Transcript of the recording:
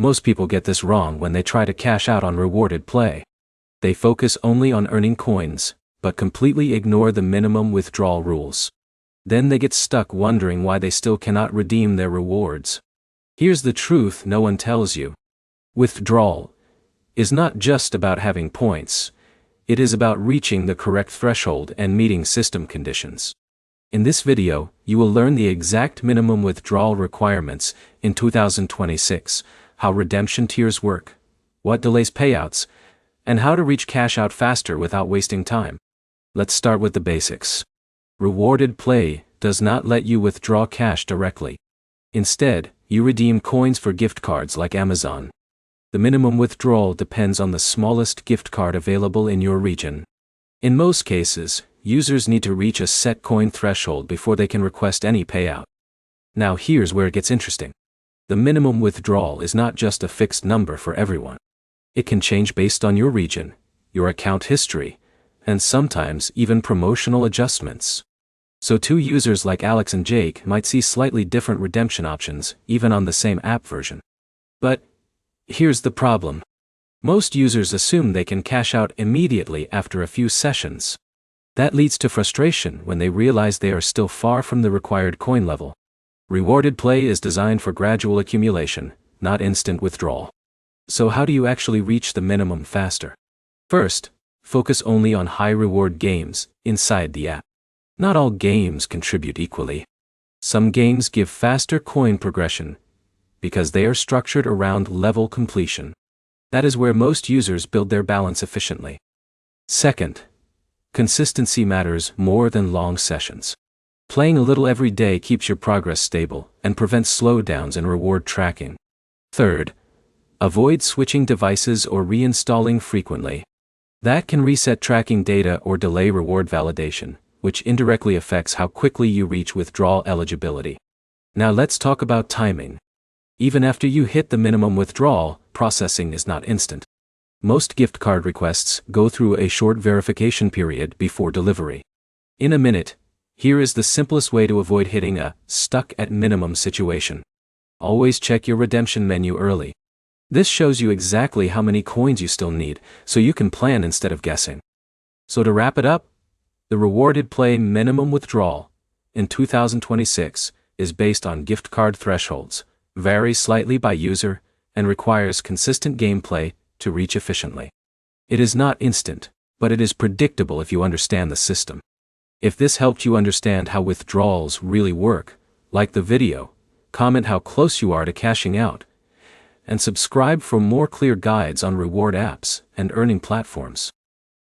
Most people get this wrong when they try to cash out on rewarded play. They focus only on earning coins, but completely ignore the minimum withdrawal rules. Then they get stuck wondering why they still cannot redeem their rewards. Here's the truth no one tells you. Withdrawal is not just about having points. It is about reaching the correct threshold and meeting system conditions. In this video, you will learn the exact minimum withdrawal requirements in 2026, how redemption tiers work, what delays payouts, and how to reach cash out faster without wasting time. Let's start with the basics. Rewarded play does not let you withdraw cash directly. Instead, you redeem coins for gift cards like Amazon. The minimum withdrawal depends on the smallest gift card available in your region. In most cases, users need to reach a set coin threshold before they can request any payout. Now here's where it gets interesting. The minimum withdrawal is not just a fixed number for everyone. It can change based on your region, your account history, and sometimes even promotional adjustments. So two users like Alex and Jake might see slightly different redemption options, even on the same app version. But here's the problem. Most users assume they can cash out immediately after a few sessions. That leads to frustration when they realize they are still far from the required coin level. Rewarded play is designed for gradual accumulation, not instant withdrawal. So how do you actually reach the minimum faster? First, focus only on high-reward games inside the app. Not all games contribute equally. Some games give faster coin progression because they are structured around level completion. That is where most users build their balance efficiently. Second, consistency matters more than long sessions. Playing a little every day keeps your progress stable and prevents slowdowns in reward tracking. Third, avoid switching devices or reinstalling frequently. That can reset tracking data or delay reward validation, which indirectly affects how quickly you reach withdrawal eligibility. Now let's talk about timing. Even after you hit the minimum withdrawal, processing is not instant. Most gift card requests go through a short verification period before delivery. In a minute, here is the simplest way to avoid hitting a stuck at minimum situation. Always check your redemption menu early. This shows you exactly how many coins you still need, so you can plan instead of guessing. So to wrap it up, the rewarded play minimum withdrawal in 2026 is based on gift card thresholds, varies slightly by user, and requires consistent gameplay to reach efficiently. It is not instant, but it is predictable if you understand the system. If this helped you understand how withdrawals really work, like the video, comment how close you are to cashing out, and subscribe for more clear guides on reward apps and earning platforms.